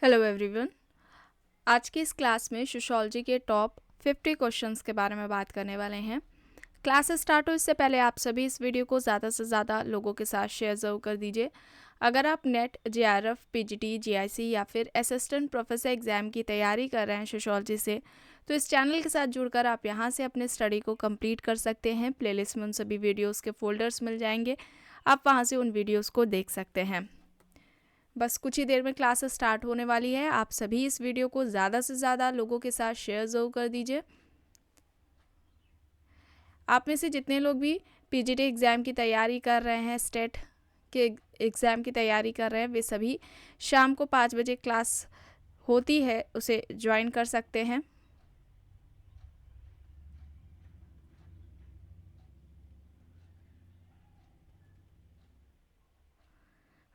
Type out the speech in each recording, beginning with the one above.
Hello everyone. आज की इस क्लास में सोशियोलॉजी के टॉप 50 क्वेश्चंस के बारे में बात करने वाले हैं। क्लास स्टार्ट हो इससे पहले आप सभी इस वीडियो को ज़्यादा से ज़्यादा लोगों के साथ शेयर ज़रूर कर दीजिए। अगर आप नेट, जेआरएफ, पीजीटी, जीआईसी या फिर असिस्टेंट प्रोफेसर एग्ज़ाम की तैयारी कर रहे हैं सोशियोलॉजी से, तो इस चैनल के साथ जुड़कर आप यहाँ से अपने स्टडी को कंप्लीट कर सकते हैं। प्लेलिस्ट में उन सभी वीडियोज़ के फोल्डर्स मिल जाएंगे, आप वहाँ से उन वीडियोज़ को देख सकते हैं। बस कुछ ही देर में क्लास स्टार्ट होने वाली है। आप सभी इस वीडियो को ज़्यादा से ज़्यादा लोगों के साथ शेयर ज़रूर कर दीजिए। आप में से जितने लोग भी पीजीटी एग्ज़ाम की तैयारी कर रहे हैं, स्टेट के एग्ज़ाम की तैयारी कर रहे हैं, वे सभी शाम को 5 बजे क्लास होती है उसे ज्वाइन कर सकते हैं।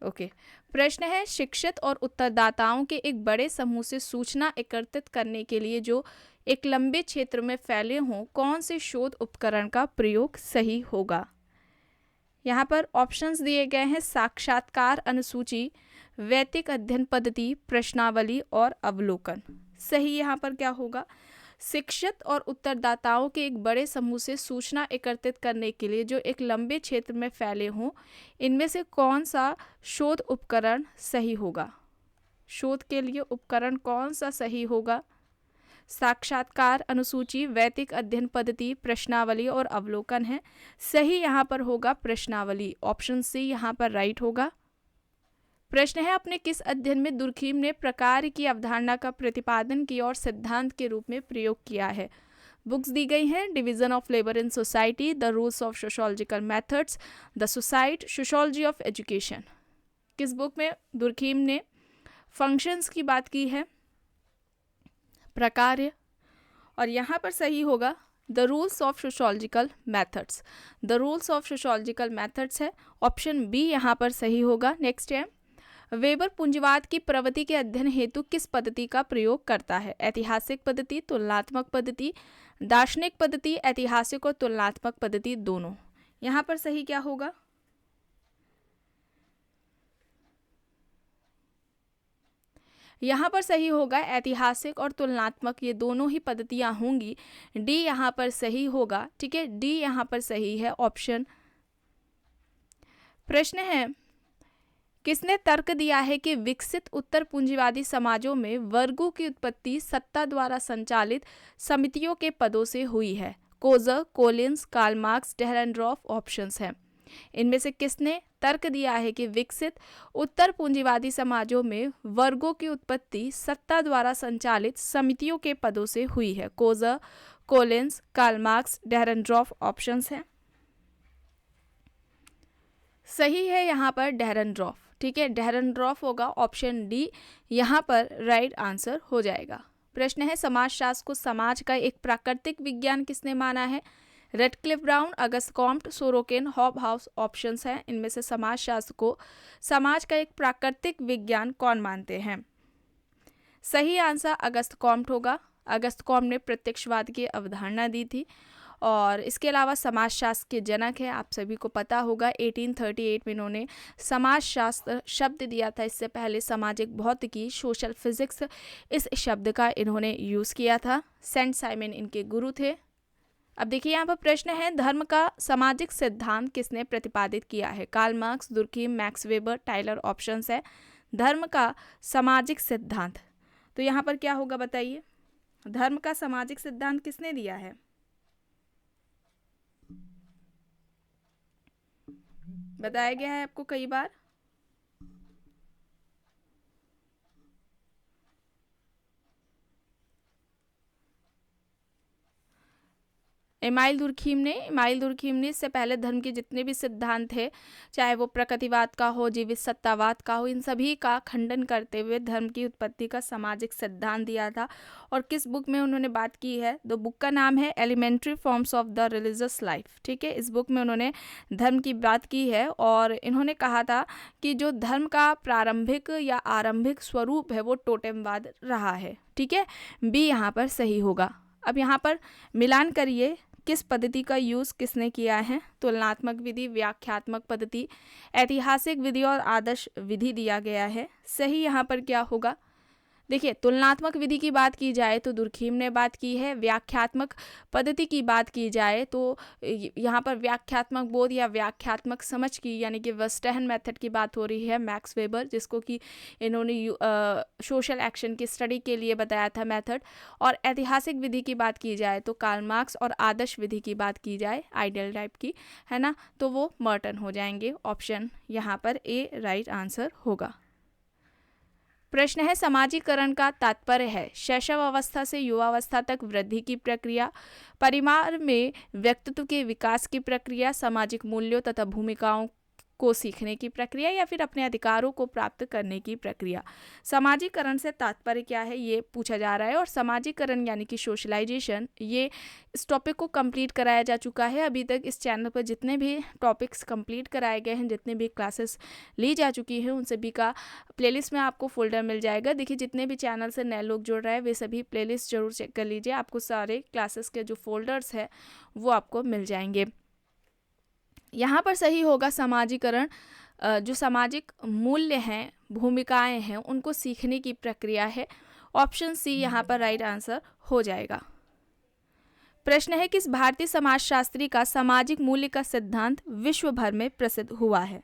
ओके। प्रश्न है, शिक्षित और उत्तरदाताओं के एक बड़े समूह से सूचना एकत्रित करने के लिए जो एक लंबे क्षेत्र में फैले हों, कौन से शोध उपकरण का प्रयोग सही होगा? यहाँ पर ऑप्शंस दिए गए हैं: साक्षात्कार अनुसूची, वैदिक अध्ययन पद्धति, प्रश्नावली और अवलोकन। सही यहाँ पर क्या होगा? शिक्षित और उत्तरदाताओं के एक बड़े समूह से सूचना एकत्रित करने के लिए जो एक लंबे क्षेत्र में फैले हों, इनमें से कौन सा शोध उपकरण सही होगा? शोध के लिए उपकरण कौन सा सही होगा? साक्षात्कार अनुसूची, वैदिक अध्ययन पद्धति, प्रश्नावली और अवलोकन है। सही यहाँ पर होगा प्रश्नावली। ऑप्शन सी यहाँ पर राइट होगा। प्रश्न है, अपने किस अध्ययन में दुर्खीम ने प्रकार की अवधारणा का प्रतिपादन की और सिद्धांत के रूप में प्रयोग किया है? बुक्स दी गई हैं: division of labour in society, the rules of sociological methods, the society sociology of education. किस बुक में दुर्खीम ने फंक्शंस की बात की है? प्रकार। और यहाँ पर सही होगा the rules of sociological methods. The rules of sociological methods है, ऑप्शन बी यहाँ पर सही होगा। नेक्स्ट है, वेबर पूंजीवाद की प्रवृत्ति के अध्ययन हेतु किस पद्धति का प्रयोग करता है? ऐतिहासिक पद्धति, तुलनात्मक पद्धति, दार्शनिक पद्धति, ऐतिहासिक और तुलनात्मक पद्धति दोनों। यहाँ पर सही क्या होगा? यहाँ पर सही होगा ऐतिहासिक और तुलनात्मक, ये दोनों ही पद्धतियाँ होंगी। डी यहाँ पर सही होगा। ठीक है, डी यहाँ पर सही है, ऑप्शन। प्रश्न है, किसने तर्क दिया है कि विकसित उत्तर पूंजीवादी समाजों में वर्गों की उत्पत्ति सत्ता द्वारा संचालित समितियों के पदों से हुई है? Coser, Collins, Karl Marx, Dahrendorf options हैं। इनमें से किसने तर्क दिया है कि विकसित उत्तर पूंजीवादी समाजों में वर्गों की उत्पत्ति सत्ता द्वारा संचालित समितियों के पदों से हुई है? Coser, Collins, Karl Marx, Dahrendorf options हैं। सही है यहाँ पर डेहरेनड्रॉफ। ठीक है, डेहरेनड्रॉफ होगा, ऑप्शन डी यहाँ पर राइट आंसर हो जाएगा। प्रश्न है, समाजशास्त्र को समाज का एक प्राकृतिक विज्ञान किसने माना है? Radcliffe brown, Auguste Comte, Sorokin, Hobhouse options हैं। इनमें से समाजशास्त्र को समाज का एक प्राकृतिक विज्ञान कौन मानते हैं? सही आंसर अगस्त कॉम्ट होगा। अगस्त कॉम्ट ने प्रत्यक्षवाद की अवधारणा दी थी और इसके अलावा समाजशास्त्र के जनक है, आप सभी को पता होगा। 1838 में इन्होंने समाजशास्त्र शब्द दिया था। इससे पहले सामाजिक भौतिकी, सोशल फिजिक्स, इस शब्द का इन्होंने यूज़ किया था। सेंट साइमन इनके गुरु थे। अब देखिए यहाँ पर प्रश्न है, धर्म का सामाजिक सिद्धांत किसने प्रतिपादित किया है? Karl Marx, Durkheim, Max Weber, Tylor options है। धर्म का सामाजिक सिद्धांत, तो यहाँ पर क्या होगा बताइए? धर्म का सामाजिक सिद्धांत किसने दिया है? बताया गया है आपको कई बार। इमाइल दुर्खीम ने इससे पहले धर्म के जितने भी सिद्धांत थे, चाहे वो प्रकृतिवाद का हो, जीवित सत्तावाद का हो, इन सभी का खंडन करते हुए धर्म की उत्पत्ति का सामाजिक सिद्धांत दिया था। और किस बुक में उन्होंने बात की है? तो बुक का नाम है elementary forms of the religious life. ठीक है, इस बुक में उन्होंने धर्म की बात की है और इन्होंने कहा था कि जो धर्म का प्रारंभिक या आरंभिक स्वरूप है वो टोटेमवाद रहा है। ठीक है, बी यहाँ पर सही होगा। अब यहाँ पर मिलान करिए, किस पद्धति का यूज़ किसने किया है? तुलनात्मक विधि, व्याख्यात्मक पद्धति, ऐतिहासिक विधि और आदर्श विधि दिया गया है। सही यहाँ पर क्या होगा? देखिए, तुलनात्मक विधि की बात की जाए तो दुर्खीम ने बात की है। व्याख्यात्मक पद्धति की बात की जाए तो यहाँ पर व्याख्यात्मक बोध या व्याख्यात्मक समझ की यानी कि वेस्टर्न मेथड की बात हो रही है मैक्स वेबर, जिसको कि इन्होंने सोशल एक्शन की स्टडी के लिए बताया था मेथड। और ऐतिहासिक विधि की बात की जाए तो कार्ल मार्क्स, और आदर्श विधि की बात की जाए आइडियल टाइप की, है ना, तो वो मर्टन हो जाएंगे। ऑप्शन यहाँ पर ए राइट आंसर होगा। प्रश्न है, समाजीकरण का तात्पर्य है शैशव अवस्था से युवावस्था तक वृद्धि की प्रक्रिया, परिवार में व्यक्तित्व के विकास की प्रक्रिया, सामाजिक मूल्यों तथा भूमिकाओं को सीखने की प्रक्रिया, या फिर अपने अधिकारों को प्राप्त करने की प्रक्रिया। समाजीकरण से तात्पर्य क्या है ये पूछा जा रहा है। और समाजीकरण यानी कि सोशलाइजेशन, ये इस टॉपिक को कंप्लीट कराया जा चुका है। अभी तक इस चैनल पर जितने भी टॉपिक्स कंप्लीट कराए गए हैं, जितने भी क्लासेस ली जा चुकी हैं, उन सभी का प्लेलिस्ट में आपको फोल्डर मिल जाएगा। देखिए, जितने भी चैनल से नए लोग जुड़ रहे हैं वे सभी प्लेलिस्ट जरूर चेक कर लीजिए, आपको सारे क्लासेस के जो फोल्डर्स हैं वो आपको मिल जाएंगे। यहाँ पर सही होगा समाजीकरण, जो सामाजिक मूल्य हैं, भूमिकाएं हैं, उनको सीखने की प्रक्रिया है। ऑप्शन सी यहाँ पर राइट आंसर हो जाएगा। प्रश्न है, किस भारतीय समाजशास्त्री का सामाजिक मूल्य का सिद्धांत विश्व भर में प्रसिद्ध हुआ है?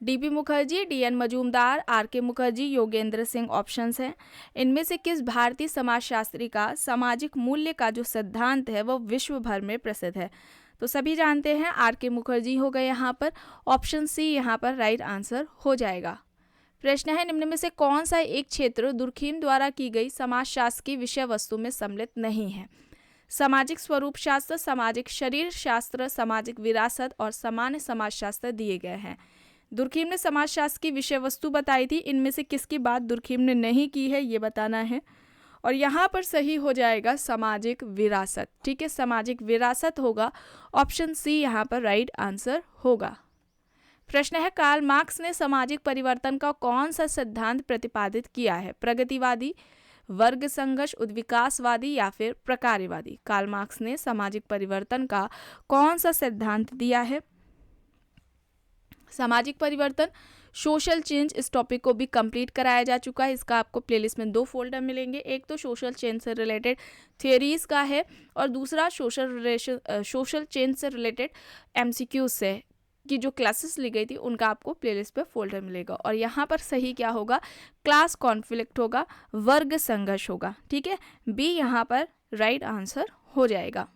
DB Mukherjee, DN Majumdar, RK. Mukherjee, Yogendra Singh options हैं। इनमें से किस भारतीय समाजशास्त्री का सामाजिक मूल्य का जो सिद्धांत है वह विश्व भर में प्रसिद्ध है? तो सभी जानते हैं आर.के. मुखर्जी हो गए यहाँ पर। ऑप्शन सी यहाँ पर राइट आंसर हो जाएगा। प्रश्न है, निम्न में से कौन सा एक क्षेत्र दुर्खीम द्वारा की गई समाजशास्त्र की विषय वस्तु में सम्मिलित नहीं है? सामाजिक स्वरूप शास्त्र, सामाजिक शरीर शास्त्र, सामाजिक विरासत और सामान्य समाजशास्त्र दिए गए हैं। दुर्खीम ने समाजशास्त्र की विषय वस्तु बताई थी, इनमें से किसकी बात दुर्खीम ने नहीं की है ये बताना है। और यहाँ पर सही हो जाएगा सामाजिक विरासत। ठीक है, सामाजिक विरासत होगा। ऑप्शन सी यहाँ पर राइट आंसर होगा। प्रश्न है, कार्ल मार्क्स ने सामाजिक परिवर्तन का कौन सा सिद्धांत प्रतिपादित किया है? प्रगतिवादी, वर्ग संघर्ष, उद्विकासवादी या फिर प्रकार्यवादी? कार्ल मार्क्स ने सामाजिक परिवर्तन का कौन सा सिद्धांत दिया है? सामाजिक परिवर्तन, सोशल चेंज, इस टॉपिक को भी कंप्लीट कराया जा चुका है। इसका आपको प्लेलिस्ट में 2 फोल्डर मिलेंगे। एक तो सोशल चेंज से रिलेटेड थियरीज का है और दूसरा सोशल चेंज से रिलेटेड एमसीक्यूज से की जो क्लासेस ली गई थी उनका आपको प्लेलिस्ट पे फोल्डर मिलेगा। और यहाँ पर सही क्या होगा? क्लास कॉन्फ्लिक्ट होगा, वर्ग संघर्ष होगा। ठीक है, बी यहाँ पर राइट आंसर हो जाएगा।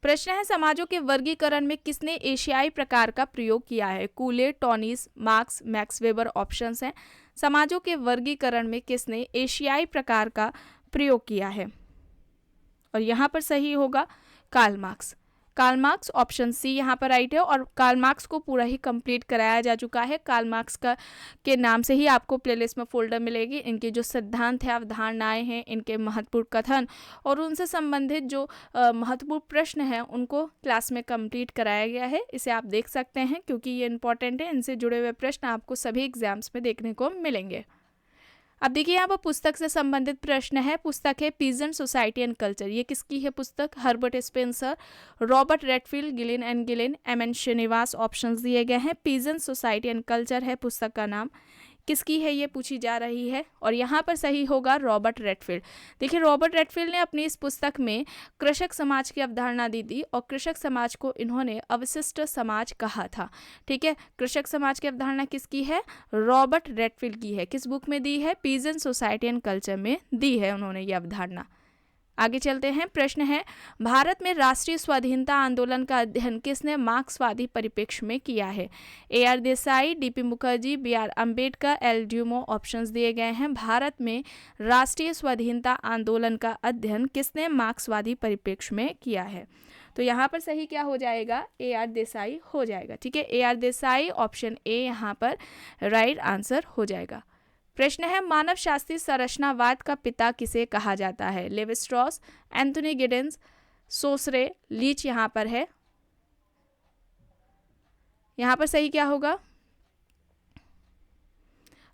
प्रश्न है, समाजों के वर्गीकरण में किसने एशियाई प्रकार का प्रयोग किया है? Cooley, Tonnies, Marx, Max Weber options हैं। समाजों के वर्गीकरण में किसने एशियाई प्रकार का प्रयोग किया है? और यहाँ पर सही होगा Karl Marx. Karl Marx option C यहाँ पर राइट है। और कार्ल मार्क्स को पूरा ही कंप्लीट कराया जा चुका है। कार्ल मार्क्स का के नाम से ही आपको प्लेलिस्ट में फोल्डर मिलेगी। इनके जो सिद्धांत है, अवधारणाएं हैं, इनके महत्वपूर्ण कथन और उनसे संबंधित जो महत्वपूर्ण प्रश्न हैं उनको क्लास में कंप्लीट कराया गया है। इसे आप देख सकते हैं क्योंकि ये इंपॉर्टेंट है। इनसे जुड़े हुए प्रश्न आपको सभी एग्जाम्स में देखने को मिलेंगे। अब देखिए, यहाँ पर पुस्तक से संबंधित प्रश्न है। पुस्तक है पीजेंट सोसाइटी एंड कल्चर। ये किसकी है पुस्तक? Herbert Spencer, Robert Redfield, Gillin and Gillin, MN. Srinivas options दिए गए हैं। पीजेंट सोसाइटी एंड कल्चर है पुस्तक का नाम। किसकी है ये पूछी जा रही है। और यहाँ पर सही होगा रॉबर्ट रेडफील्ड। देखिए, रॉबर्ट रेडफील्ड ने अपनी इस पुस्तक में कृषक समाज की अवधारणा दी थी और कृषक समाज को इन्होंने अवशिष्ट समाज कहा था। ठीक है, कृषक समाज की अवधारणा किसकी है? रॉबर्ट रेडफील्ड की है। किस बुक में दी है? पीजेंट सोसाइटी एंड कल्चर में दी है उन्होंने ये अवधारणा। आगे चलते हैं। प्रश्न है, भारत में राष्ट्रीय स्वाधीनता आंदोलन का अध्ययन किसने मार्क्सवादी परिप्रेक्ष्य में किया है? A R. Desai, D P. Mukherjee, B R. Ambedkar, L. Dumont options दिए गए हैं। भारत में राष्ट्रीय स्वाधीनता आंदोलन का अध्ययन किसने मार्क्सवादी परिप्रेक्ष्य में किया है? तो यहाँ पर सही क्या हो जाएगा? ए.आर. देसाई हो जाएगा। ठीक है, ए.आर. देसाई ऑप्शन ए यहाँ पर राइट आंसर हो जाएगा। प्रश्न है, मानव शास्त्रीय संरचनावाद का पिता किसे कहा जाता है? Levi Strauss, Anthony Giddens, Saussure, Leach यहाँ पर है। यहाँ पर सही क्या होगा?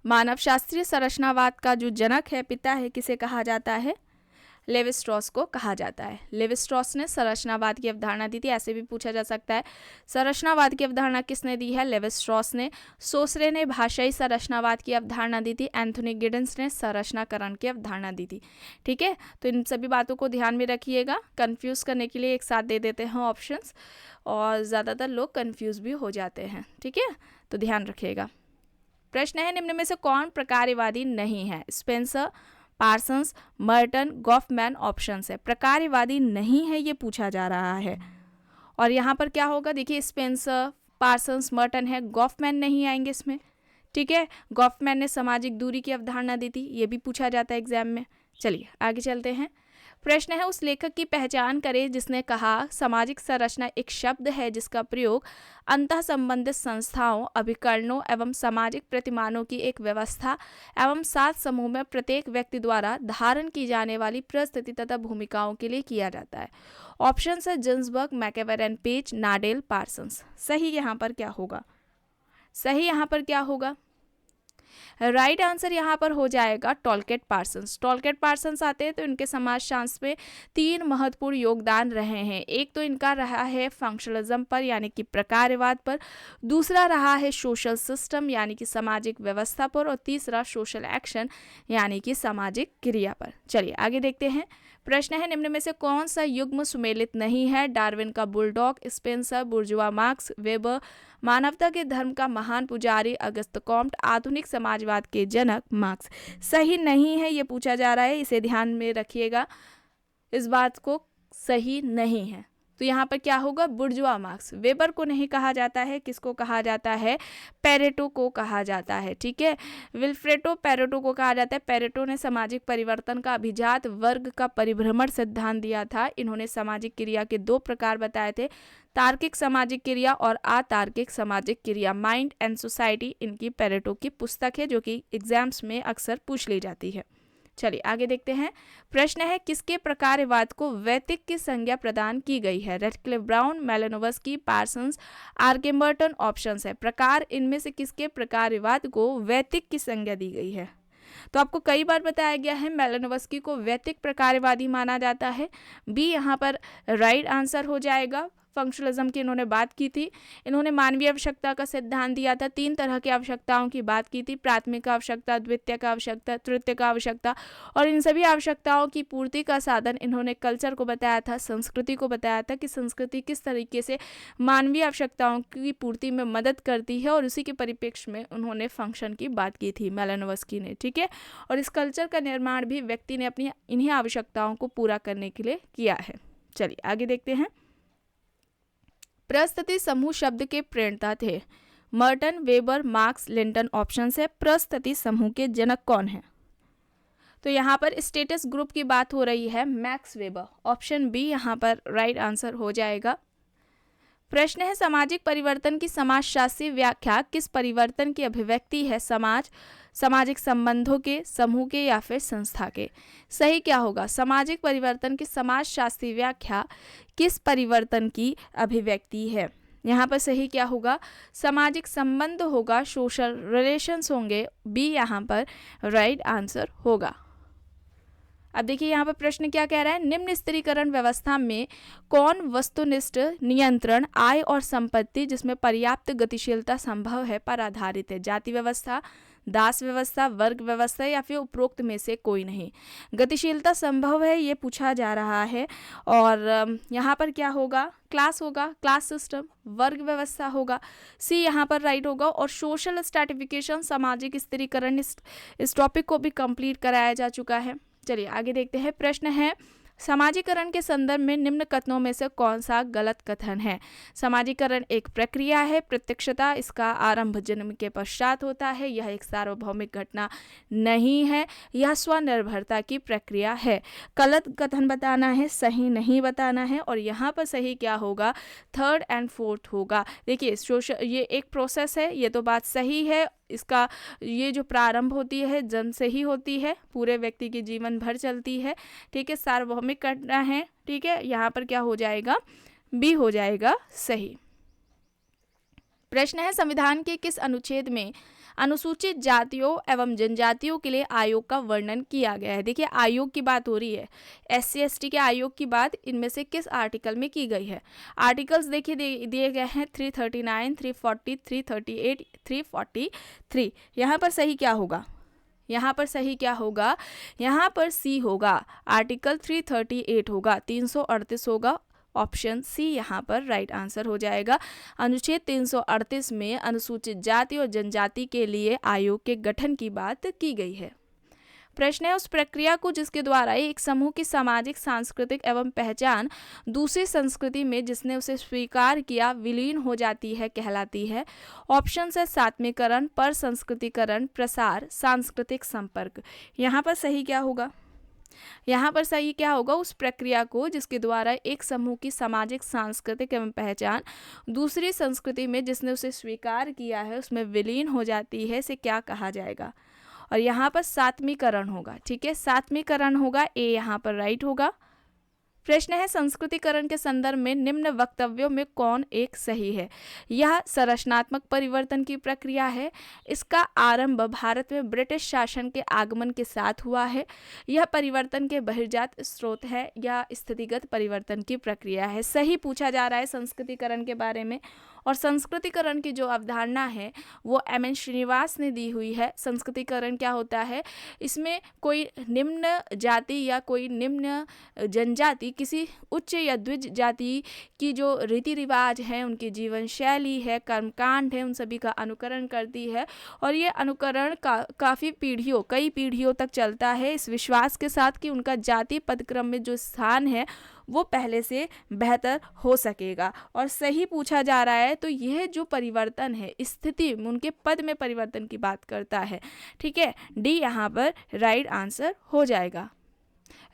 मानव शास्त्रीय संरचनावाद का जो जनक है, पिता है, किसे कहा जाता है? लेवी स्ट्रॉस को कहा जाता है। लेवी स्ट्रॉस ने संरचनावाद की अवधारणा दी थी, ऐसे भी पूछा जा सकता है। संरचनावाद की अवधारणा किसने दी है? लेवी स्ट्रॉस ने। सोसरे ने भाषाई संरचनावाद की अवधारणा दी थी। एंथोनी गिडन्स ने संरचनाकरण की अवधारणा दी थी। ठीक है, तो इन सभी बातों को ध्यान में रखिएगा। कंफ्यूज करने के लिए एक साथ दे देते हैं ऑप्शंस, और ज़्यादातर लोग कंफ्यूज भी हो जाते हैं। ठीक है, तो ध्यान रखिएगा। प्रश्न है, निम्न में से कौन प्रकार्यवादी नहीं है? Spencer, Parsons, Merton, Goffman options है। प्रकार्यवादी नहीं है ये पूछा जा रहा है, और यहाँ पर क्या होगा? देखिए, स्पेंसर, पार्सन्स, मर्टन है, गॉफमैन नहीं आएंगे इसमें। ठीक है, गॉफमैन ने सामाजिक दूरी की अवधारणा दी थी, ये भी पूछा जाता है एग्जाम में। चलिए आगे चलते हैं। प्रश्न है, उस लेखक की पहचान करें जिसने कहा सामाजिक संरचना एक शब्द है जिसका प्रयोग अंतः संबंधित संस्थाओं, अभिकरणों एवं सामाजिक प्रतिमानों की एक व्यवस्था एवं सात समूह में प्रत्येक व्यक्ति द्वारा धारण की जाने वाली परिस्थिति तथा भूमिकाओं के लिए किया जाता है। ऑप्शन है जिन्सबर्ग, मैकेवेरन, पेज, नाडेल, पार्सन्स। सही यहाँ पर क्या होगा? सही यहाँ पर क्या होगा? राइट आंसर यहाँ पर हो जाएगा टॉलकेट पार्सन्स। टॉलकेट पार्सन्स आते हैं तो इनके समाजशास्त्र में 3 महत्वपूर्ण योगदान रहे हैं। एक तो इनका रहा है फंक्शनलिज्म पर यानी कि प्रकारवाद पर, दूसरा रहा है सोशल सिस्टम यानी कि सामाजिक व्यवस्था पर, और तीसरा सोशल एक्शन यानी कि सामाजिक क्रिया पर। चलिए आगे देखते हैं। प्रश्न है, निम्न में से कौन सा युग्म सुमेलित नहीं है? डार्विन का बुलडॉग, स्पेंसर, बुर्जुआ मार्क्स, वेबर, मानवता के धर्म का महान पुजारी अगस्त कॉम्ट, आधुनिक समाजवाद के जनक मार्क्स। सही नहीं है ये पूछा जा रहा है, इसे ध्यान में रखिएगा, इस बात को सही नहीं है। तो यहाँ पर क्या होगा? बुर्जुआ मार्क्स। वेबर को नहीं कहा जाता है, किसको कहा जाता है? पेरेटो को कहा जाता है। ठीक है, विल्फ्रेडो पेरेटो को कहा जाता है। पेरेटो ने सामाजिक परिवर्तन का अभिजात वर्ग का परिभ्रमण सिद्धांत दिया था। इन्होंने सामाजिक क्रिया के 2 प्रकार बताए थे, तार्किक सामाजिक क्रिया और अतार्किक सामाजिक क्रिया। माइंड एंड सोसाइटी इनकी पेरेटो की पुस्तक है जो कि एग्जाम्स में अक्सर पूछ ली जाती है। चलिए आगे देखते हैं। प्रश्न है, किसके प्रकारवाद को वैतिक की संज्ञा प्रदान की गई है? रेडक्लिफ ब्राउन, मेलानोव्स्की, पार्सन्स, आर्केमर्टन ऑप्शंस है। प्रकार, इनमें से किसके प्रकारवाद को वैतिक की संज्ञा दी गई है? तो आपको कई बार बताया गया है मेलानोव्स्की को वैतिक प्रकारवादी माना जाता है। बी यहाँ पर राइट आंसर हो जाएगा। फंक्शनलिज्म की इन्होंने बात की थी। इन्होंने मानवीय आवश्यकता का सिद्धांत दिया था। 3 तरह की आवश्यकताओं की बात की थी, प्राथमिक आवश्यकता, द्वितीयक आवश्यकता, तृतीयक आवश्यकता, और इन सभी आवश्यकताओं की पूर्ति का साधन इन्होंने कल्चर को बताया था, संस्कृति को बताया था कि संस्कृति किस तरीके से मानवीय आवश्यकताओं की पूर्ति में मदद करती है, और उसी के परिप्रेक्ष्य में उन्होंने फंक्शन की बात की थी मेलानोव्स्की ने। ठीक है, और इस कल्चर का निर्माण भी व्यक्ति ने अपनी इन्हीं आवश्यकताओं को पूरा करने के लिए किया है। चलिए आगे देखते हैं। परिस्थिति समूह शब्द के प्रणेता थे? Merton, weber, marks, Linton option है। परिस्थिति समूह के जनक कौन है? तो यहाँ पर स्टेटस ग्रुप की बात हो रही है, मैक्स वेबर। ऑप्शन बी यहाँ पर राइट आंसर हो जाएगा। प्रश्न है, सामाजिक परिवर्तन की समाजशास्त्रीय व्याख्या किस परिवर्तन की अभिव्यक्ति है? समाज, सामाजिक संबंधों के, समूह के, या फिर संस्था के? सही क्या होगा? सामाजिक परिवर्तन की समाजशास्त्रीय व्याख्या किस परिवर्तन की अभिव्यक्ति है? यहाँ पर सही क्या होगा? सामाजिक संबंध होगा, सोशल रिलेशंस होंगे। बी यहाँ पर राइट आंसर होगा। अब देखिए यहाँ पर प्रश्न क्या कह रहा है, निम्न स्थिरीकरण व्यवस्था में कौन वस्तुनिष्ठ नियंत्रण आय और संपत्ति जिसमें पर्याप्त गतिशीलता संभव है पर आधारित है? जाति व्यवस्था, दास व्यवस्था, वर्ग व्यवस्था, या फिर उपरोक्त में से कोई नहीं? गतिशीलता संभव है ये पूछा जा रहा है, और यहाँ पर क्या होगा? क्लास होगा, क्लास सिस्टम, वर्ग व्यवस्था होगा। सी यहाँ पर राइट होगा। और सोशल स्ट्रैटिफिकेशन, सामाजिक स्थिरीकरण, इस टॉपिक को भी कंप्लीट कराया जा चुका है। चलिए आगे देखते हैं। प्रश्न है, समाजीकरण के संदर्भ में निम्न कथनों में से कौन सा गलत कथन है? समाजीकरण एक प्रक्रिया है, प्रत्यक्षता इसका आरंभ जन्म के पश्चात होता है, यह एक सार्वभौमिक घटना नहीं है, यह स्वनिर्भरता की प्रक्रिया है। गलत कथन बताना है, सही नहीं बताना है, और यहाँ पर सही क्या होगा? 3rd and 4th होगा। देखिए ये एक प्रोसेस है, ये तो बात सही है। इसका ये जो प्रारंभ होती है जन्म से ही होती है, पूरे व्यक्ति के जीवन भर चलती है। ठीक है, सार्वभौमिक करना है। ठीक है, यहाँ पर क्या हो जाएगा? बी हो जाएगा सही। प्रश्न है संविधान के किस अनुच्छेद में अनुसूचित जातियों एवं जनजातियों के लिए आयोग का वर्णन किया गया है। देखिए आयोग की बात हो रही है, SC ST के आयोग की बात इनमें से किस आर्टिकल में की गई है। आर्टिकल्स देखिए दिए गए हैं 339, 340, 338, 343। यहाँ पर सही क्या होगा, यहाँ पर सही क्या होगा, यहाँ पर सी होगा, आर्टिकल 338 होगा, 338 होगा, ऑप्शन सी यहाँ पर राइट आंसर हो जाएगा। अनुच्छेद 338 में अनुसूचित जाति और जनजाति के लिए आयोग के गठन की बात की गई है। प्रश्न है उस प्रक्रिया को जिसके द्वारा एक समूह की सामाजिक सांस्कृतिक एवं पहचान दूसरी संस्कृति में जिसने उसे स्वीकार किया विलीन हो जाती है कहलाती है। ऑप्शन है सात्मीकरण, पर संस्कृतिकरण, प्रसार, सांस्कृतिक संपर्क। यहाँ पर सही क्या होगा, यहाँ पर सही क्या होगा, उस प्रक्रिया को जिसके द्वारा एक समूह की सामाजिक सांस्कृतिक एवं पहचान दूसरी संस्कृति में जिसने उसे स्वीकार किया है उसमें विलीन हो जाती है, इसे क्या कहा जाएगा। और यहाँ पर सात्मीकरण होगा। ठीक है, सात्मीकरण होगा, ए यहाँ पर राइट होगा। प्रश्न है संस्कृतिकरण के संदर्भ में निम्न वक्तव्यों में कौन एक सही है। यह संरचनात्मक परिवर्तन की प्रक्रिया है। इसका आरंभ भारत में ब्रिटिश शासन के आगमन के साथ हुआ है। यह परिवर्तन के बहिर्जात स्रोत है या स्थितिगत परिवर्तन की प्रक्रिया है। सही पूछा जा रहा है संस्कृतिकरण के बारे में। और संस्कृतिकरण की जो अवधारणा है वो MN श्रीनिवास ने दी हुई है। संस्कृतिकरण क्या होता है, इसमें कोई निम्न जाति या कोई निम्न जनजाति किसी उच्च या द्विज जाति की जो रीति रिवाज हैं, उनकी जीवन शैली है, कर्मकांड है, उन सभी का अनुकरण करती है। और ये अनुकरण काफ़ी पीढ़ियों, कई पीढ़ियों तक चलता है इस विश्वास के साथ कि उनका जाति पदक्रम में जो स्थान है वो पहले से बेहतर हो सकेगा। और सही पूछा जा रहा है तो यह जो परिवर्तन है स्थिति उनके पद में परिवर्तन की बात करता है। ठीक है, डी यहाँ पर राइट आंसर हो जाएगा।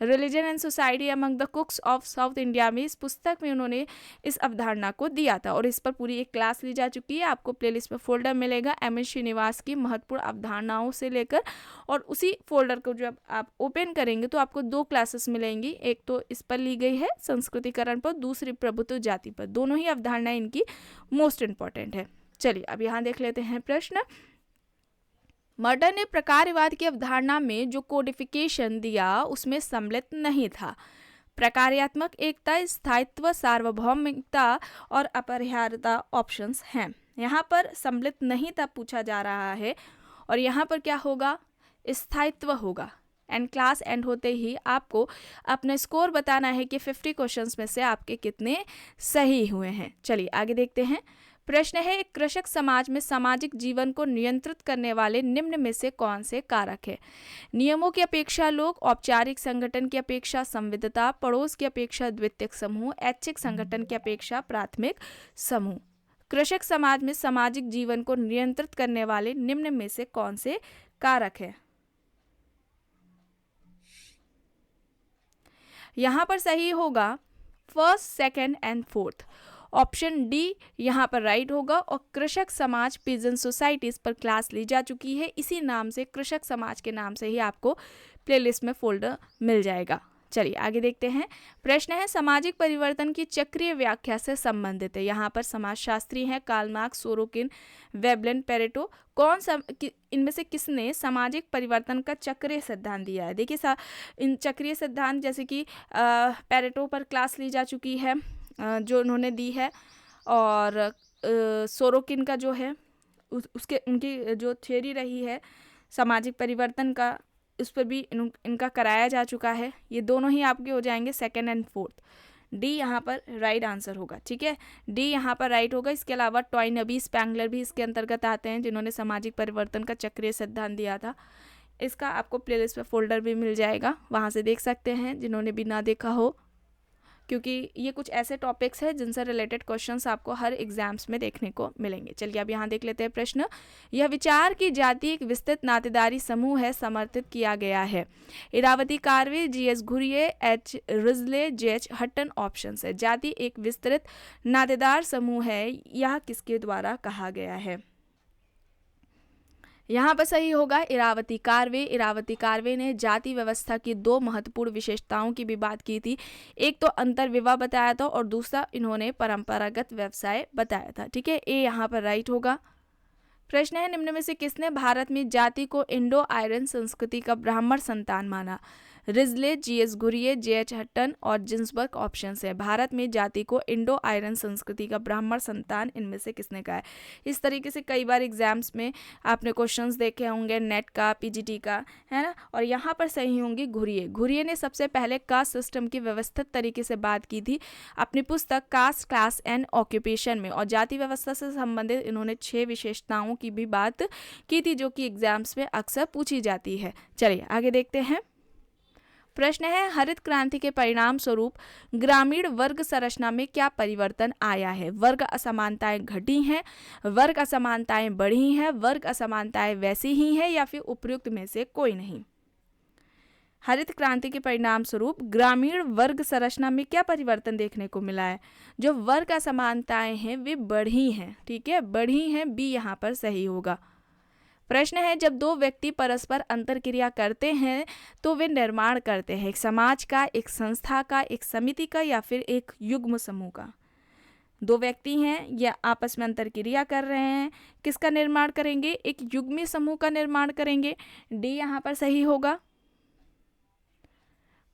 Religion and society among the कुक्स of south India में इस पुस्तक में उन्होंने इस अवधारणा को दिया था और इस पर पूरी एक क्लास ली जा चुकी है। आपको प्लेलिस्ट में फोल्डर मिलेगा MN श्रीनिवास की महत्वपूर्ण अवधारणाओं से लेकर, और उसी फोल्डर को जब आप ओपन करेंगे तो आपको 2 क्लासेस मिलेंगी। एक तो इस पर ली गई है संस्कृतिकरण पर, दूसरी प्रभुत्व जाति पर। दोनों ही अवधारणाएं इनकी मोस्ट इंपॉर्टेंट है। चलिए अब यहाँ देख लेते हैं प्रश्न। मर्डर ने प्रकारवाद की अवधारणा में जो कोडिफिकेशन दिया उसमें सम्मिलित नहीं था। प्रकार्यात्मक एकता, स्थायित्व, सार्वभौमिकता और अपरिहार्यता ऑप्शंस हैं। यहाँ पर सम्मिलित नहीं था पूछा जा रहा है और यहाँ पर क्या होगा, स्थायित्व होगा। एंड क्लास एंड होते ही आपको अपना स्कोर बताना है कि 50 क्वेश्चंस में से आपके कितने सही हुए हैं। चलिए आगे देखते हैं। प्रश्न है एक कृषक समाज में सामाजिक जीवन को नियंत्रित करने वाले निम्न में से कौन से कारक है। नियमों की अपेक्षा लोग, औपचारिक संगठन की अपेक्षा संविदता, पड़ोस की अपेक्षा द्वितीयक समूह, ऐच्छिक संगठन की अपेक्षा प्राथमिक समूह। कृषक समाज में सामाजिक जीवन को नियंत्रित करने वाले निम्न में से कौन से कारक है। यहाँ पर सही होगा first, second and fourth. Option D यहाँ पर राइट होगा। और कृषक समाज पिजन सोसाइटीज पर क्लास ली जा चुकी है। इसी नाम से, कृषक समाज के नाम से ही आपको प्लेलिस्ट में फोल्डर मिल जाएगा। चलिए आगे देखते हैं। प्रश्न है सामाजिक परिवर्तन की चक्रीय व्याख्या से संबंधित है। यहाँ पर समाजशास्त्री हैं Karl Marx, Sorokin, Veblen, Pareto. इनमें से किसने सामाजिक परिवर्तन का चक्रीय सिद्धांत दिया है। देखिए इन चक्रीय सिद्धांत जैसे कि पेरेटो पर क्लास ली जा चुकी है जो उन्होंने दी है, और सोरोकिन का जो है उनकी जो थ्योरी रही है सामाजिक परिवर्तन का, उस पर भी इनका कराया जा चुका है। ये दोनों ही आपके हो जाएंगे सेकंड एंड फोर्थ। डी यहाँ पर राइट आंसर होगा। ठीक है, डी यहाँ पर राइट होगा। इसके अलावा टॉयनबी, स्पैंगलर भी इसके अंतर्गत आते हैं जिन्होंने सामाजिक परिवर्तन का चक्रीय सिद्धांत दिया था। इसका आपको प्लेलिस्ट में फोल्डर भी मिल जाएगा, वहाँ से देख सकते हैं जिन्होंने भी ना देखा हो, क्योंकि ये कुछ ऐसे टॉपिक्स हैं जिनसे रिलेटेड क्वेश्चंस आपको हर एग्जाम्स में देखने को मिलेंगे। चलिए अब यहाँ देख लेते हैं प्रश्न। यह विचार की जाति एक विस्तृत नातेदारी समूह है समर्थित किया गया है। Irawati Karve, GS Ghurye, H Risley, JH Hutton option है। जाति एक विस्तृत नातेदार समूह है, यह किसके द्वारा कहा गया है। यहाँ पर सही होगा इरावती कार्वे। इरावती कार्वे ने जाति व्यवस्था की दो महत्वपूर्ण विशेषताओं की भी बात की थी। एक तो अंतर विवाह बताया था और दूसरा इन्होंने परंपरागत व्यवसाय बताया था। ठीक है, ए यहाँ पर राइट होगा। प्रश्न है, निम्न में से किसने भारत में जाति को इंडो आयरन संस्कृति का ब्राह्मण संतान माना? Risley, GS Ghurye, JH Hutton और जिन्सबर्ग ऑप्शन है। भारत में जाति को इंडो आयरन संस्कृति का ब्राह्मण संतान इनमें से किसने कहा है? इस तरीके से कई बार एग्जाम्स में आपने क्वेश्चंस देखे होंगे, नेट का, पीजीटी का, है ना। और यहाँ पर सही होंगी घुरिये। घुरिये ने सबसे पहले कास्ट सिस्टम की व्यवस्थित तरीके से बात की थी अपनी पुस्तक कास्ट, क्लास एंड ऑक्यूपेशन में, और जाति व्यवस्था से संबंधित इन्होंने 6 विशेषताओं की भी बात की थी जो कि एग्जाम्स में अक्सर पूछी जाती है। चलिए आगे देखते हैं। प्रश्न है, हरित क्रांति के परिणाम स्वरूप ग्रामीण वर्ग संरचना में क्या परिवर्तन आया है? वर्ग असमानताएं घटी हैं, वर्ग असमानताएं बढ़ी हैं, वर्ग असमानताएं वैसी ही हैं, या फिर उपयुक्त में से कोई नहीं? हरित क्रांति के परिणाम स्वरूप ग्रामीण वर्ग संरचना में क्या परिवर्तन देखने को मिला है? जो वर्ग असमानताएं हैं वे बढ़ी हैं। ठीक है, बढ़ी हैं, बी यहाँ पर सही होगा। प्रश्न है, जब दो व्यक्ति परस्पर अंतरक्रिया करते हैं तो वे निर्माण करते हैं एक समाज का, एक संस्था का, एक समिति का, या फिर एक युग्म समूह का? दो व्यक्ति हैं या आपस में अंतरक्रिया कर रहे हैं, किसका निर्माण करेंगे? एक युग्मी समूह का निर्माण करेंगे। डी यहाँ पर सही होगा।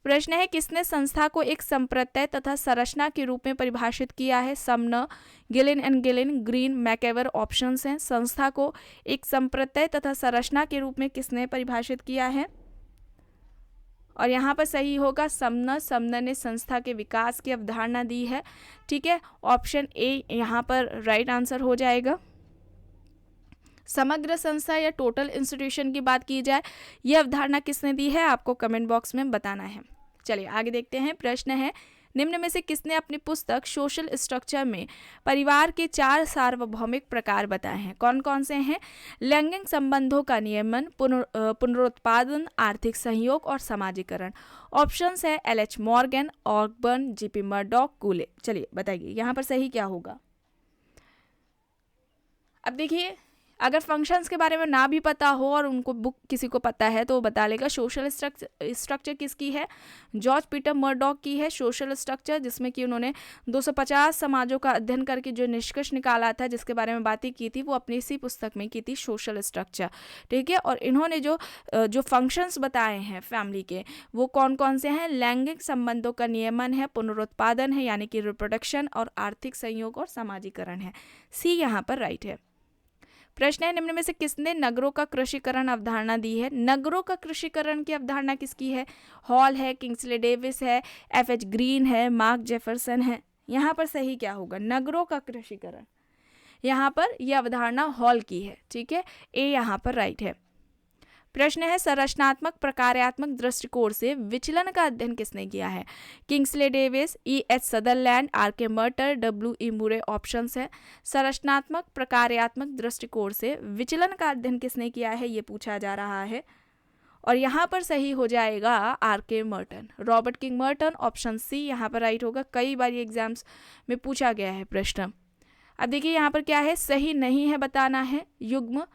प्रश्न है, किसने संस्था को एक संप्रत्यय तथा संरचना के रूप में परिभाषित किया है? Sumner, Gillin and Gillin, Green, MacIver options हैं। संस्था को एक संप्रत्यय तथा संरचना के रूप में किसने परिभाषित किया है? और यहाँ पर सही होगा समन। समन ने संस्था के विकास की अवधारणा दी है। ठीक है, ऑप्शन ए यहाँ पर राइट आंसर हो जाएगा। समग्र संस्था या टोटल इंस्टीट्यूशन की बात की जाए, यह अवधारणा किसने दी है? आपको कमेंट बॉक्स में बताना है। चलिए आगे देखते हैं। प्रश्न है, निम्न में से किसने अपनी पुस्तक सोशल स्ट्रक्चर में परिवार के 4 सार्वभौमिक प्रकार बताए हैं? कौन कौन से हैं? लैंगिक संबंधों का नियमन, पुनरुत्पादन, आर्थिक सहयोग और समाजीकरण। ऑप्शंस है LH मॉर्गन, ऑकबर्न, जीपी मर्डॉक, कूले। चलिए बताइए यहाँ पर सही क्या होगा। अब देखिए, अगर फंक्शंस के बारे में ना भी पता हो और उनको बुक किसी को पता है तो वो बता लेगा। सोशल स्ट्रक्चर किसकी है? जॉर्ज पीटर मर्डॉक की है सोशल स्ट्रक्चर, जिसमें कि उन्होंने 250 समाजों का अध्ययन करके जो निष्कर्ष निकाला था, जिसके बारे में बातें की थी, वो अपनी इसी पुस्तक में की थी, सोशल स्ट्रक्चर। ठीक है, और इन्होंने जो फंक्शंस बताए हैं फैमिली के, वो कौन कौन से हैं? लैंगिक संबंधों का नियमन है, पुनरुत्पादन है यानी कि रिप्रोडक्शन, और आर्थिक संयोग और समाजीकरण है। सी यहाँ पर राइट है। प्रश्न है, निम्न में से किसने नगरों का कृषिकरण अवधारणा दी है? नगरों का कृषिकरण की अवधारणा किसकी है? हॉल है, किंग्सले डेविस है, FH ग्रीन है, मार्क जेफरसन है। यहाँ पर सही क्या होगा? नगरों का कृषिकरण, यहाँ पर यह अवधारणा हॉल की है। ठीक है, ए यहाँ पर राइट है। प्रश्न है, संरचनात्मक प्रकार्यात्मक दृष्टिकोण से विचलन का अध्ययन किसने किया है? Kingsley Davis, EH Sutherland, RK मर्टर, WE मुरे ऑप्शंस है। संरचनात्मक प्रकार्यात्मक दृष्टिकोण से विचलन का अध्ययन किसने किया है, ये पूछा जा रहा है। और यहाँ पर सही हो जाएगा RK Merton, Robert King Merton. Option C यहाँ पर राइट होगा। कई बार ये एग्जाम्स में पूछा गया है प्रश्न। अब देखिए यहाँ पर क्या है, सही नहीं है बताना है। युग्म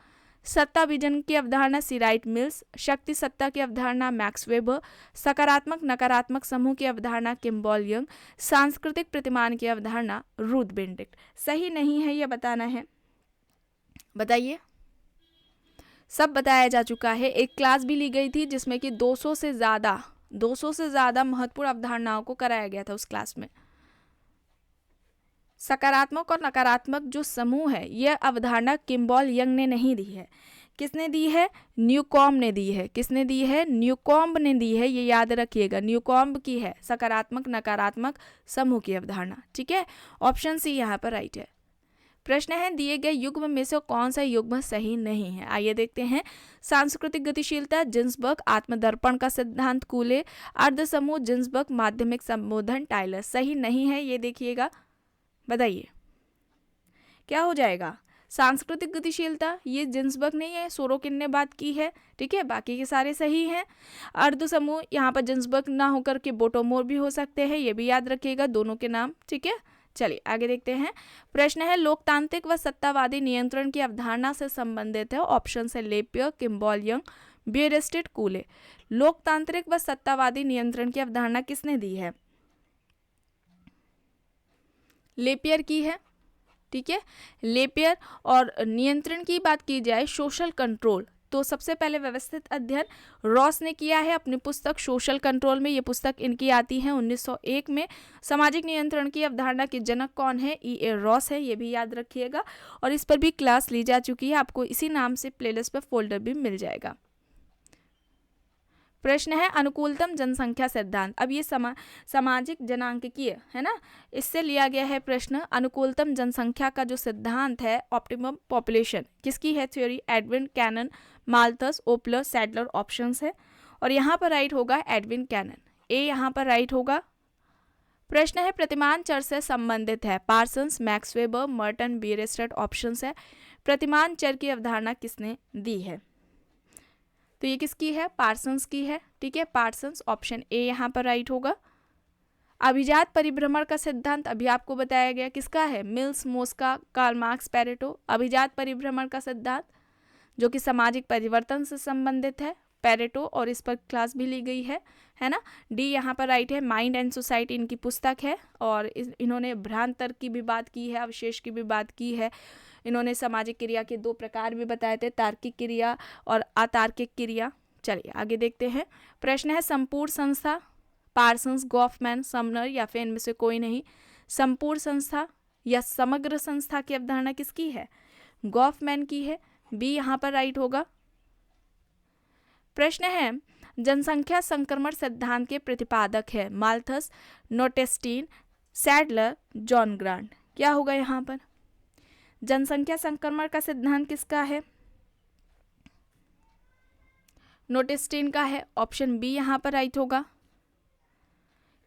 सत्ता विजन की अवधारणा सीराइट मिल्स, शक्ति सत्ता की अवधारणा मैक्स वेबर, सकारात्मक नकारात्मक समूह की अवधारणा किम्बॉल यंग, सांस्कृतिक प्रतिमान की अवधारणा रूथ बेनेडिक्ट। सही नहीं है यह बताना है। बताइए, सब बताया जा चुका है। एक क्लास भी ली गई थी जिसमें कि 200 से ज़्यादा महत्वपूर्ण अवधारणाओं को कराया गया था उस क्लास में। सकारात्मक और नकारात्मक जो समूह है, यह अवधारणा किम्बॉल यंग ने नहीं दी है। किसने दी है? न्यूकॉम्ब ने दी है। किसने दी है? न्यूकॉम्ब ने दी है, ये याद रखिएगा। न्यूकॉम्ब की है सकारात्मक नकारात्मक समूह की अवधारणा। ठीक है, ऑप्शन सी यहाँ पर राइट है। प्रश्न है, दिए गए युग्म में से कौन सा युग्म सही नहीं है? आइए देखते हैं। सांस्कृतिक गतिशीलता जिन्सबर्ग, आत्मदर्पण का सिद्धांत कूले, अर्ध समूह जिन्सबर्ग, माध्यमिक संबोधन टाइलर। सही नहीं है, ये देखिएगा। बताइए क्या हो जाएगा? सांस्कृतिक गतिशीलता ये जिन्सबर्ग नहीं है, सोरोकिन ने बात की है। ठीक है, बाकी के सारे सही हैं। अर्ध समूह यहाँ पर जिन्सबर्ग ना होकर के बोटोमोर भी हो सकते हैं, ये भी याद रखिएगा दोनों के नाम। ठीक है, चलिए आगे देखते हैं। प्रश्न है लोकतांत्रिक व सत्तावादी नियंत्रण की अवधारणा से संबंधित है। ऑप्शन है लेपियर, किम्बॉल यंग, बियरस्टेड, कूले। लोकतांत्रिक व सत्तावादी नियंत्रण की अवधारणा किसने दी है? लेपियर की है, ठीक है, लेपियर। और नियंत्रण की बात की जाए, सोशल कंट्रोल, तो सबसे पहले व्यवस्थित अध्ययन रॉस ने किया है अपनी पुस्तक सोशल कंट्रोल में। ये पुस्तक इनकी आती है 1901 में। सामाजिक नियंत्रण की अवधारणा के जनक कौन है? E.A. रॉस है, ये भी याद रखिएगा। और इस पर भी क्लास ली जा चुकी है, आपको इसी नाम से प्लेलिस्ट पर फोल्डर भी मिल जाएगा। प्रश्न है अनुकूलतम जनसंख्या सिद्धांत। अब ये सामाजिक जनांकीय है ना, इससे लिया गया है प्रश्न। अनुकूलतम जनसंख्या का जो सिद्धांत है, ऑप्टिमम पॉपुलेशन, किसकी है theory? Edwin Cannan, Malthus, Opler, Sadler options है। और यहाँ पर राइट होगा एडविन कैनन, ए यहाँ पर राइट होगा। प्रश्न है प्रतिमान चर से संबंधित है। Parsons, Max Weber, Merton, Bierstedt options है। प्रतिमान चर की अवधारणा किसने दी है? तो ये किसकी है? पार्सन्स की है, ठीक है, पार्सन्स, ऑप्शन ए यहाँ पर राइट होगा। अभिजात परिभ्रमण का सिद्धांत अभी आपको बताया गया, किसका है? Mills, Mosca, Karl Marx, Pareto. अभिजात परिभ्रमण का सिद्धांत जो कि सामाजिक परिवर्तन से संबंधित है, पेरेटो, और इस पर क्लास भी ली गई है ना। डी यहाँ पर राइट है। माइंड एंड सोसाइटी इनकी पुस्तक है, और इन्होंने भ्रांतर की भी बात की है, अवशेष की भी बात की है। इन्होंने सामाजिक क्रिया के 2 प्रकार भी बताए थे, तार्किक क्रिया और अतार्किक क्रिया। चलिए आगे देखते हैं। प्रश्न है संपूर्ण संस्था। पार्सन्स, गॉफमैन, समनर, या फिर इनमें से कोई नहीं। संपूर्ण संस्था या समग्र संस्था की अवधारणा किसकी है? गॉफमैन की है, बी यहाँ पर राइट होगा। प्रश्न है जनसंख्या संक्रमण सिद्धांत के प्रतिपादक है। Malthus, Notestein, Sadler, John Graunt. क्या होगा यहाँ पर? जनसंख्या संक्रमण का सिद्धांत किसका है? नोटेस्टीन का है, ऑप्शन बी यहाँ पर राइट होगा।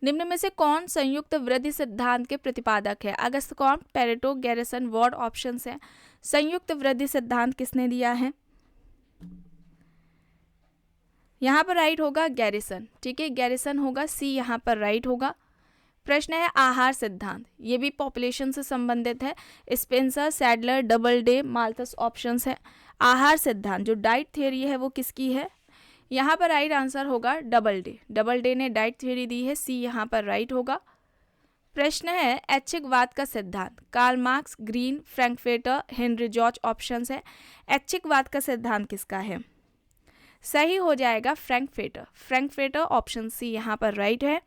निम्न में से कौन संयुक्त वृद्धि सिद्धांत के प्रतिपादक है? Auguste Comte, Pareto, Garrison, Ward options हैं। संयुक्त वृद्धि सिद्धांत किसने दिया है? यहाँ पर राइट होगा गैरिसन, ठीक है, गैरिसन होगा, सी यहाँ पर राइट होगा। प्रश्न है आहार सिद्धांत, ये भी पॉपुलेशन से संबंधित है। Spencer, Sadler, double day, Malthus options है। आहार सिद्धांत जो डाइट थ्योरी है वो किसकी है? यहाँ पर राइट आंसर होगा डबल डे। डबल डे ने डाइट थ्योरी दी है, सी यहाँ पर राइट होगा। प्रश्न है ऐच्छिकवाद का सिद्धांत। Karl Marx, Green, Frankfurter, Henry George options है। ऐच्छिकवाद का सिद्धांत किसका है? सही हो जाएगा फ्रैंकफर्टर। फ्रैंकफर्टर ऑप्शन सी यहाँ पर राइट है।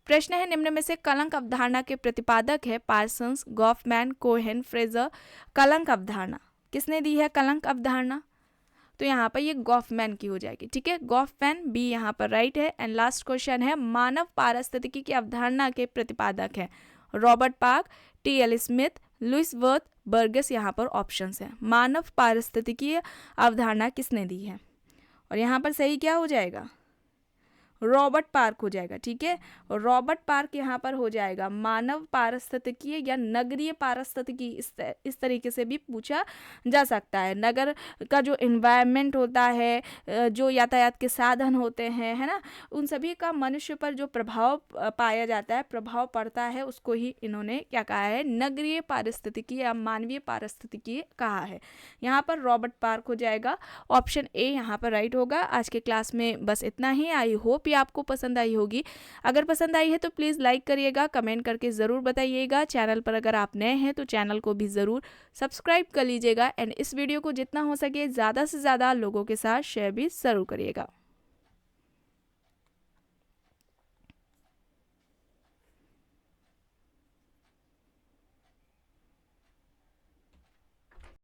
प्रश्न है निम्न में से कलंक अवधारणा के प्रतिपादक है। Parsons, Goffman, Cohen, Fraser. कलंक अवधारणा किसने दी है? कलंक अवधारणा तो यहाँ पर ये गॉफमैन की हो जाएगी, ठीक है, गॉफमैन, बी यहाँ पर राइट है। एंड लास्ट क्वेश्चन है मानव पारिस्थितिकी की अवधारणा के प्रतिपादक है। Robert Park, T L. Smith, Louis Wirth, Burgess यहाँ पर ऑप्शंस हैं। मानव पारिस्थितिकी अवधारणा किसने दी है? और यहाँ पर सही क्या हो जाएगा? रॉबर्ट पार्क हो जाएगा, ठीक है, और रॉबर्ट पार्क यहाँ पर हो जाएगा। मानव पारिस्थितिकी या नगरीय पारिस्थितिकी इस तरीके से भी पूछा जा सकता है। नगर का जो एनवायरनमेंट होता है, जो यातायात के साधन होते हैं, है ना, उन सभी का मनुष्य पर जो प्रभाव पाया जाता है, प्रभाव पड़ता है, उसको ही इन्होंने क्या कहा है? नगरीय पारिस्थितिकी या मानवीय पारिस्थितिकी कहा है। यहाँ पर रॉबर्ट पार्क हो जाएगा, ऑप्शन ए यहाँ पर राइट होगा। आज के क्लास में बस इतना ही। आई होप आपको पसंद आई होगी। अगर पसंद आई है तो प्लीज़ लाइक करिएगा, कमेंट करके ज़रूर बताइएगा। चैनल पर अगर आप नए हैं तो चैनल को भी ज़रूर सब्सक्राइब कर लीजिएगा। एंड इस वीडियो को जितना हो सके ज़्यादा से ज़्यादा लोगों के साथ शेयर भी ज़रूर करिएगा।